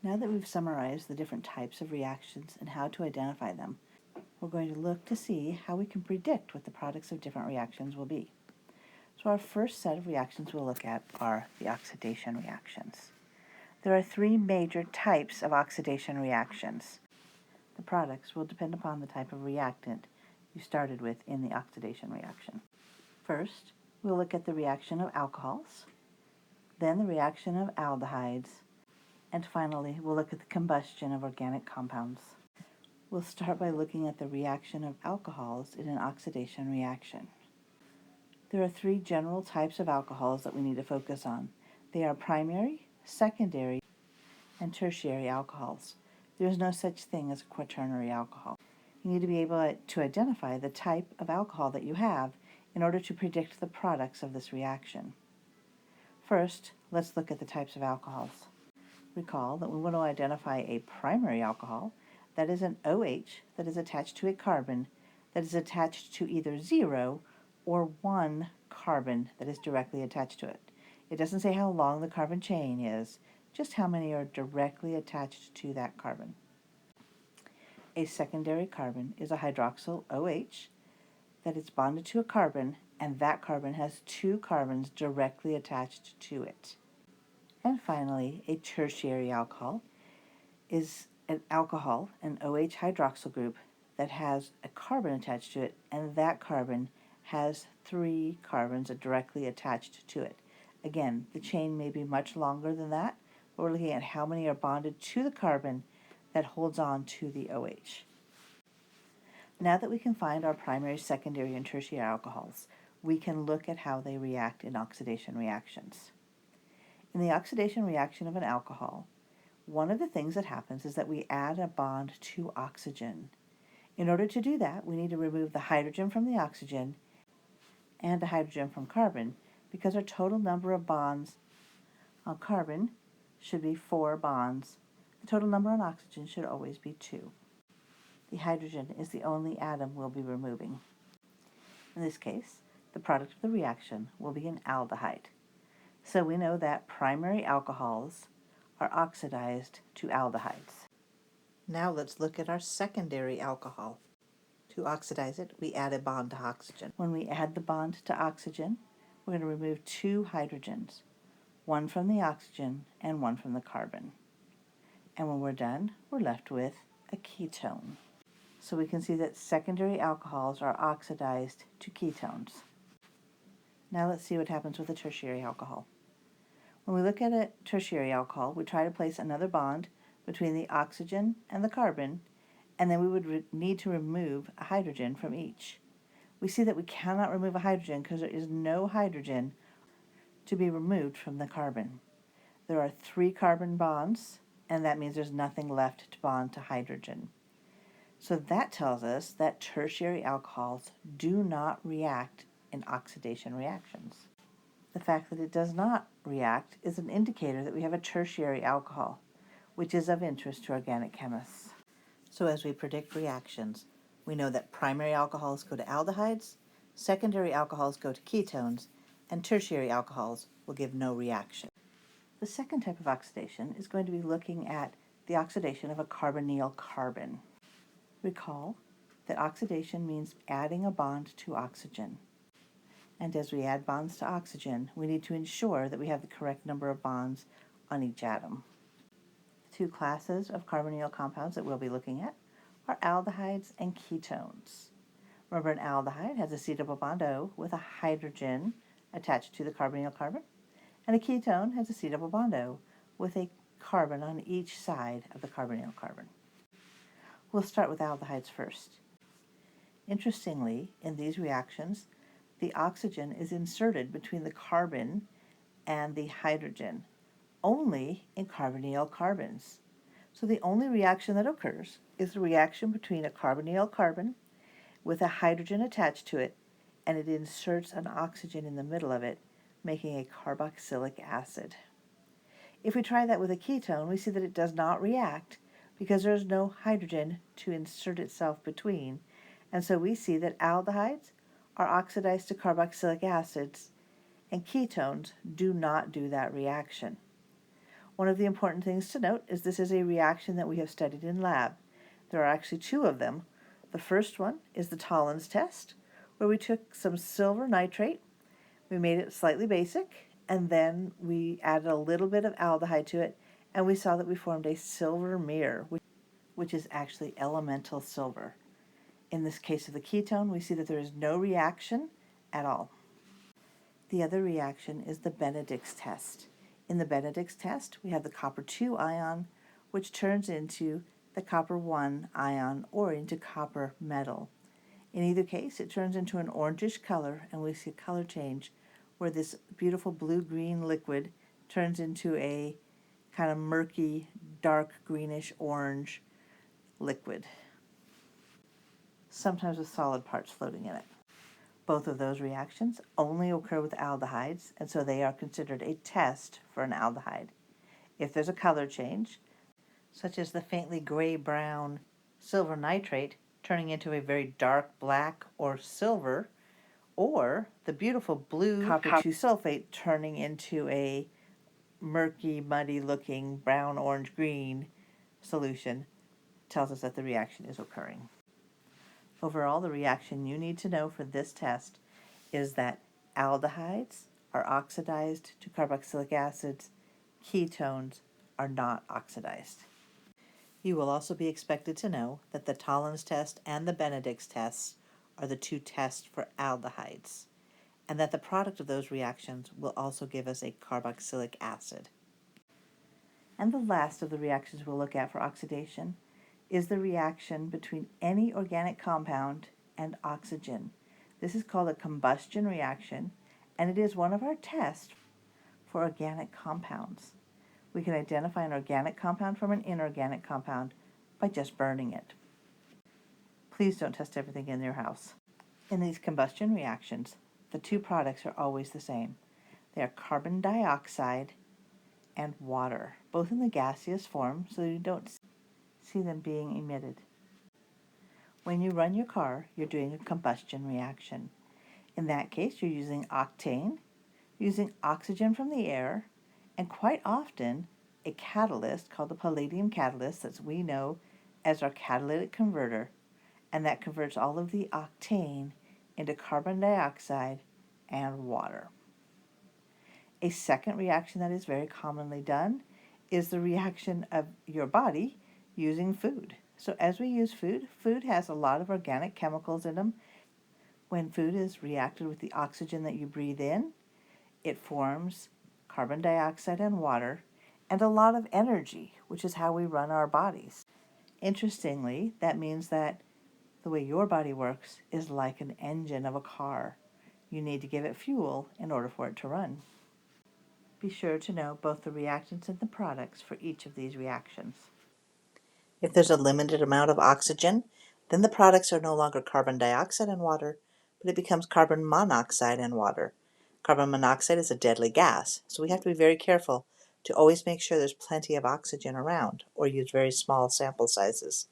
Now that we've summarized the different types of reactions and how to identify them, we're going to look to see how we can predict what the products of different reactions will be. So our first set of reactions we'll look at are the oxidation reactions. There are three major types of oxidation reactions. The products will depend upon the type of reactant you started with in the oxidation reaction. First, we'll look at the reaction of alcohols, then the reaction of aldehydes, and finally we'll look at the combustion of organic compounds. We'll start by looking at the reaction of alcohols in an oxidation reaction. There are three general types of alcohols that we need to focus on. They are primary, secondary, and tertiary alcohols. There is no such thing as a quaternary alcohol. You need to be able to identify the type of alcohol that you have in order to predict the products of this reaction. First, let's look at the types of alcohols. Recall that we want to identify a primary alcohol, that is an OH that is attached to a carbon that is attached to either 0 or 1 carbon that is directly attached to it. It doesn't say how long the carbon chain is, just how many are directly attached to that carbon. A secondary carbon is a hydroxyl OH that is bonded to a carbon, and that carbon has 2 carbons directly attached to it. And finally, a tertiary alcohol is an alcohol, an OH hydroxyl group, that has a carbon attached to it, and that carbon has 3 carbons directly attached to it. Again, the chain may be much longer than that, but we're looking at how many are bonded to the carbon that holds on to the OH. Now that we can find our primary, secondary, and tertiary alcohols, we can look at how they react in oxidation reactions. In the oxidation reaction of an alcohol, one of the things that happens is that we add a bond to oxygen. In order to do that, we need to remove the hydrogen from the oxygen and the hydrogen from carbon, because our total number of bonds on carbon should be 4 bonds. The total number on oxygen should always be 2. The hydrogen is the only atom we'll be removing. In this case, the product of the reaction will be an aldehyde. So we know that primary alcohols are oxidized to aldehydes. Now let's look at our secondary alcohol. To oxidize it, we add a bond to oxygen. When we add the bond to oxygen, we're going to remove 2 hydrogens, one from the oxygen and one from the carbon. And when we're done, we're left with a ketone. So we can see that secondary alcohols are oxidized to ketones. Now let's see what happens with a tertiary alcohol. When we look at a tertiary alcohol, we try to place another bond between the oxygen and the carbon, and then we would need to remove a hydrogen from each. We see that we cannot remove a hydrogen because there is no hydrogen to be removed from the carbon. There are 3 carbon bonds, and that means there's nothing left to bond to hydrogen. So that tells us that tertiary alcohols do not react in oxidation reactions. The fact that it does not react is an indicator that we have a tertiary alcohol, which is of interest to organic chemists. So as we predict reactions, we know that primary alcohols go to aldehydes, secondary alcohols go to ketones, and tertiary alcohols will give no reaction. The second type of oxidation is going to be looking at the oxidation of a carbonyl carbon. Recall that oxidation means adding a bond to oxygen. And as we add bonds to oxygen, we need to ensure that we have the correct number of bonds on each atom. The 2 classes of carbonyl compounds that we'll be looking at are aldehydes and ketones. Remember, an aldehyde has a C-double bond O with a hydrogen attached to the carbonyl carbon, and a ketone has a C-double bond O with a carbon on each side of the carbonyl carbon. We'll start with aldehydes first. Interestingly, in these reactions, the oxygen is inserted between the carbon and the hydrogen, only in carbonyl carbons. So the only reaction that occurs is the reaction between a carbonyl carbon with a hydrogen attached to it, and it inserts an oxygen in the middle of it, making a carboxylic acid. If we try that with a ketone, we see that it does not react because there is no hydrogen to insert itself between, and so we see that aldehydes are oxidized to carboxylic acids, and ketones do not do that reaction. One of the important things to note is this is a reaction that we have studied in lab. There are actually two of them. The first one is the Tollens test, where we took some silver nitrate, we made it slightly basic, and then we added a little bit of aldehyde to it, and we saw that we formed a silver mirror, which is actually elemental silver. In this case of the ketone, we see that there is no reaction at all. The other reaction is the Benedict's test. In the Benedict's test, we have the copper 2 ion, which turns into the copper 1 ion or into copper metal. In either case, it turns into an orangish color, and we see a color change where this beautiful blue-green liquid turns into a kind of murky, dark greenish orange liquid, sometimes with solid parts floating in it. Both of those reactions only occur with aldehydes, and so they are considered a test for an aldehyde. If there's a color change, such as the faintly gray-brown silver nitrate turning into a very dark black or silver, or the beautiful blue copper 2 sulfate turning into a murky, muddy-looking brown, orange, green solution, tells us that the reaction is occurring. Overall, the reaction you need to know for this test is that aldehydes are oxidized to carboxylic acids, ketones are not oxidized. You will also be expected to know that the Tollens test and the Benedict's tests are the two tests for aldehydes, and that the product of those reactions will also give us a carboxylic acid. And the last of the reactions we'll look at for oxidation is the reaction between any organic compound and oxygen. This is called a combustion reaction, and it is one of our tests for organic compounds. We can identify an organic compound from an inorganic compound by just burning it. Please don't test everything in your house. In these combustion reactions, the two products are always the same. They are carbon dioxide and water, both in the gaseous form, so you don't see them being emitted. When you run your car, you're doing a combustion reaction. In that case, you're using octane, using oxygen from the air, and quite often a catalyst called the palladium catalyst that we know as our catalytic converter, and that converts all of the octane into carbon dioxide and water. A second reaction that is very commonly done is the reaction of your body using food. So as we use food, food has a lot of organic chemicals in them. When food is reacted with the oxygen that you breathe in, it forms carbon dioxide and water and a lot of energy, which is how we run our bodies. Interestingly, that means that the way your body works is like an engine of a car. You need to give it fuel in order for it to run. Be sure to know both the reactants and the products for each of these reactions. If there's a limited amount of oxygen, then the products are no longer carbon dioxide and water, but it becomes carbon monoxide and water. Carbon monoxide is a deadly gas, so we have to be very careful to always make sure there's plenty of oxygen around, or use very small sample sizes.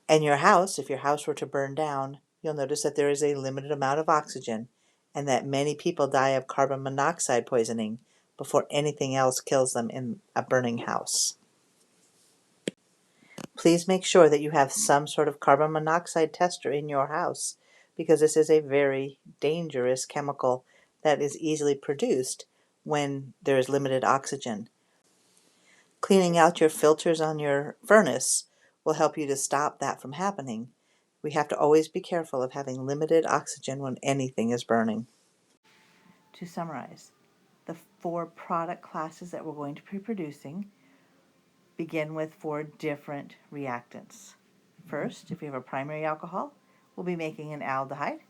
In your house, if your house were to burn down, you'll notice that there is a limited amount of oxygen, and that many people die of carbon monoxide poisoning before anything else kills them in a burning house. Please make sure that you have some sort of carbon monoxide tester in your house, because this is a very dangerous chemical that is easily produced when there is limited oxygen. Cleaning out your filters on your furnace will help you to stop that from happening. We have to always be careful of having limited oxygen when anything is burning. To summarize, the 4 product classes that we're going to be producing begin with 4 different reactants. First, if you have a primary alcohol, we'll be making an aldehyde.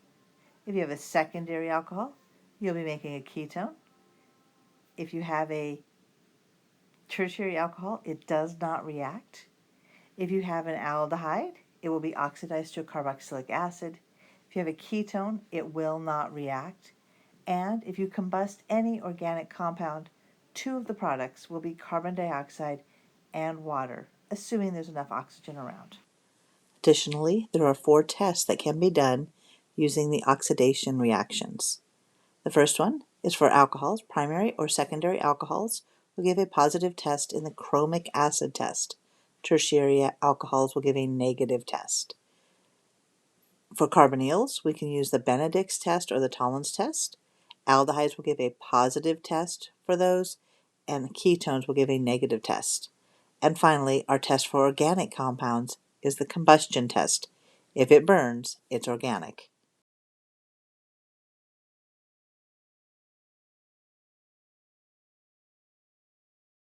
If you have a secondary alcohol, you'll be making a ketone. If you have a tertiary alcohol, it does not react. If you have an aldehyde, it will be oxidized to a carboxylic acid. If you have a ketone, it will not react. And if you combust any organic compound, 2 of the products will be carbon dioxide and water, assuming there's enough oxygen around. Additionally, there are 4 tests that can be done using the oxidation reactions. The first one is for alcohols, primary or secondary alcohols, will give a positive test in the chromic acid test. Tertiary alcohols will give a negative test. For carbonyls, we can use the Benedict's test or the Tollens test. Aldehydes will give a positive test for those, and ketones will give a negative test. And finally, our test for organic compounds is the combustion test. If it burns, it's organic.